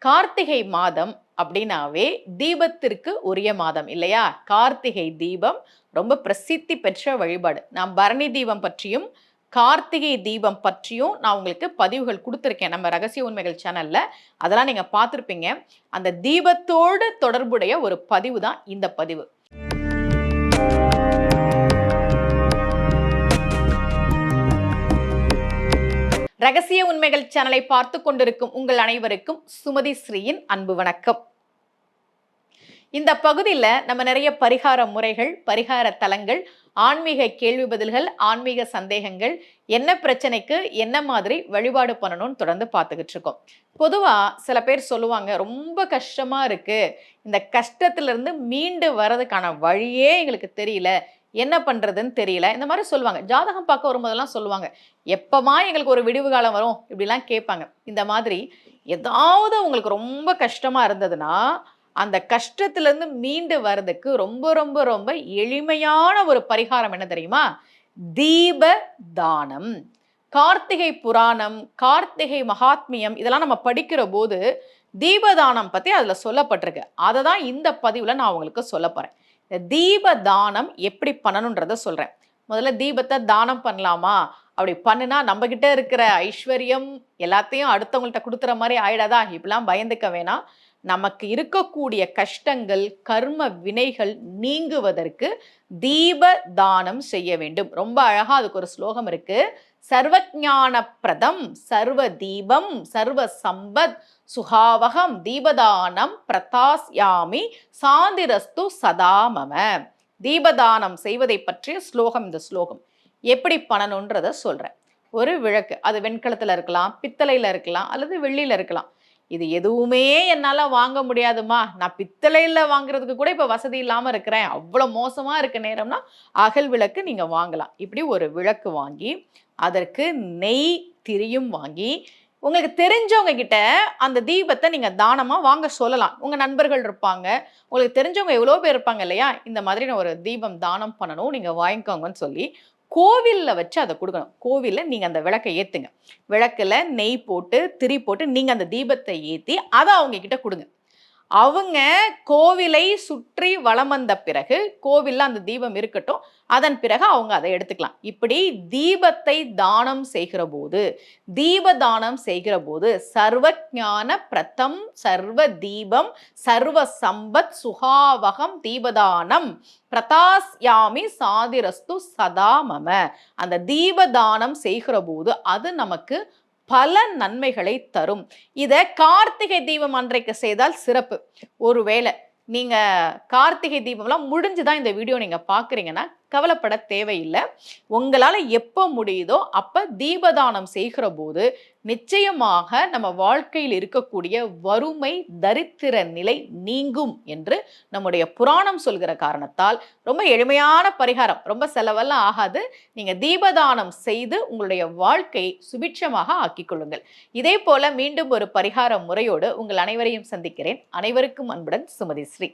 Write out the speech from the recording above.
கார்த்திகை மாதம் அப்படின்னாவே தீபத்திற்கு உரிய மாதம் இல்லையா? கார்த்திகை தீபம் ரொம்ப பிரசித்தி பெற்ற வழிபாடு. நான் பரணி தீபம் பற்றியும், கார்த்திகை தீபம் பற்றியும் நான் உங்களுக்கு பதிவுகள் குடுத்துருக்கேன். நம்ம ரகசிய உண்மைகள் சேனல்ல. அதெல்லாம் நீங்க பார்த்திருப்பீங்க. அந்த தீபத்தோடு தொடர்புடைய ஒரு பதிவு தான் இந்த பதிவு. ரகசிய உண்மைகள் சேனலை பார்த்து கொண்டிருக்கும் உங்கள் அனைவருக்கும் சுமதி ஸ்ரீயின் அன்பு வணக்கம். இந்த பகுதியில் நம்ம நிறைய பரிகார முறைகள், பரிகார தலங்கள், ஆன்மீக கேள்வி பதில்கள், ஆன்மீக சந்தேகங்கள், என்ன பிரச்சனைக்கு என்ன மாதிரி வழிபாடு பண்ணணும்னு தொடர்ந்து பார்த்துக்கிட்டு இருக்கோம். பொதுவாக சில பேர் சொல்லுவாங்க, ரொம்ப கஷ்டமா இருக்கு, இந்த கஷ்டத்திலிருந்து மீண்டு வர்றதுக்கான வழியே எங்களுக்கு தெரியல, என்ன பண்றதுன்னு தெரியல, இந்த மாதிரி சொல்லுவாங்க. ஜாதகம் பார்க்க வரும்போதெல்லாம் சொல்லுவாங்க, எப்பமா எங்களுக்கு ஒரு விடிவு காலம் வரும் இப்படிலாம் கேட்பாங்க. இந்த மாதிரி ஏதாவது உங்களுக்கு ரொம்ப கஷ்டமா இருந்ததுன்னா அந்த கஷ்டத்திலிருந்து மீண்டு வர்றதுக்கு ரொம்ப ரொம்ப ரொம்ப எளிமையான ஒரு பரிகாரம் என்ன தெரியுமா? தீப தானம். கார்த்திகை புராணம், கார்த்திகை மகாத்மியம் இதெல்லாம் நம்ம படிக்கிற போது தீபதானம் பத்தி அதுல சொல்லப்பட்டிருக்கு. அதை தான் இந்த பதிவுல நான் உங்களுக்கு சொல்ல போறேன். இந்த தீப தானம் எப்படி பண்ணணுன்றத சொல்றேன். முதல்ல தீபத்தை தானம் பண்ணலாமா? அப்படி பண்ணுனா நம்ம கிட்ட இருக்கிற ஐஸ்வர்யம் எல்லாத்தையும் அடுத்தவங்கள்ட்ட கொடுத்துற மாதிரி ஆயிடாதா? இப்படிலாம் பயந்துக்க வேணாம். நமக்கு இருக்கக்கூடிய கஷ்டங்கள், கர்ம வினைகள் நீங்குவதற்கு தீப தானம் செய்ய வேண்டும். ரொம்ப அழகா அதுக்கு ஒரு ஸ்லோகம் இருக்கு. சர்வஞான பிரதம் சர்வ தீபம் சர்வ சம்பத் சுகாவகம் தீபதானம் பிரதாஸ்யாமி சாந்திரஸ்து சதாமம. தீபதானம் செய்வதை பற்றிய ஸ்லோகம் இந்த ஸ்லோகம். எப்படி பண்ணணுன்றத சொல்றேன். ஒரு விளக்கு, அது வெண்கலத்துல இருக்கலாம், பித்தளையில இருக்கலாம், அல்லது வெள்ளியில இருக்கலாம். இது எதுவுமே என்னால் வாங்க முடியாதுமா, நான் பித்தளையில் வாங்குறதுக்கு கூட இப்போ வசதி இல்லாமல் இருக்கிறேன், அவ்வளோ மோசமாக இருக்க நேரம்னா அகல் விளக்கு நீங்கள் வாங்கலாம். இப்படி ஒரு விளக்கு வாங்கி அதற்கு நெய் திரியும் வாங்கி உங்களுக்கு தெரிஞ்சவங்க கிட்ட அந்த தீபத்தை நீங்கள் தானமாக வாங்க சொல்லலாம். உங்கள் நண்பர்கள் இருப்பாங்க, உங்களுக்கு தெரிஞ்சவங்க எவ்வளோ பேர் இருப்பாங்க இல்லையா? இந்த மாதிரி நான் ஒரு தீபம் தானம் பண்ணணும், நீங்கள் வாங்கிக்கோங்கன்னு சொல்லி கோவிலில் வச்சு அதை கொடுக்கணும். கோவிலில் நீங்கள் அந்த விளக்கை ஏற்றுங்க. விளக்கில் நெய் போட்டு திரி போட்டு நீங்கள் அந்த தீபத்தை ஏற்றி அதை அவங்க கிட்ட கொடுங்க. அவங்க கோவிலை சுற்றி வலம் வந்த பிறகு கோவிலில் அந்த தீபம் இருக்கட்டும், அதன் பிறகு அவங்க அதை எடுத்துக்கலாம். இப்படி தீபத்தை தானம் செய்கிற போது, தீப தானம் செய்கிற போது சர்வஞான பிரதம் சர்வ தீபம் சர்வ சம்பத் சுகாவகம் தீபதானம் பிரதாஸ்யாமி சாதிரஸ்து சதாமம. அந்த தீபதானம் செய்கிற போது அது நமக்கு பல நன்மைகளை தரும். இதை கார்த்திகை தீபம் அன்றைக்கு செய்தால் சிறப்பு. ஒருவேளை நீங்க கார்த்திகை தீபம்லாம் முடிஞ்சுதான் இந்த வீடியோ நீங்க பாக்குறீங்கன்னா கவலைப்பட தேவையில்லை. உங்களால எப்போ முடியுதோ அப்ப தீபதானம் செய்கிற போது நிச்சயமாக நம்ம வாழ்க்கையில் இருக்கக்கூடிய வறுமை தரித்திர நிலை நீங்கும் என்று நம்முடைய புராணம் சொல்கிற காரணத்தால் ரொம்ப எளிமையான பரிகாரம், ரொம்ப செலவெல்லாம் ஆகாது. நீங்க தீபதானம் செய்து உங்களுடைய வாழ்க்கையை சுபிட்சமாக ஆக்கிக் கொள்ளுங்கள். இதே போல மீண்டும் ஒரு பரிகார முறையோடு உங்கள் அனைவரையும் சந்திக்கிறேன். அனைவருக்கும் அன்புடன் சுமதி ஸ்ரீ.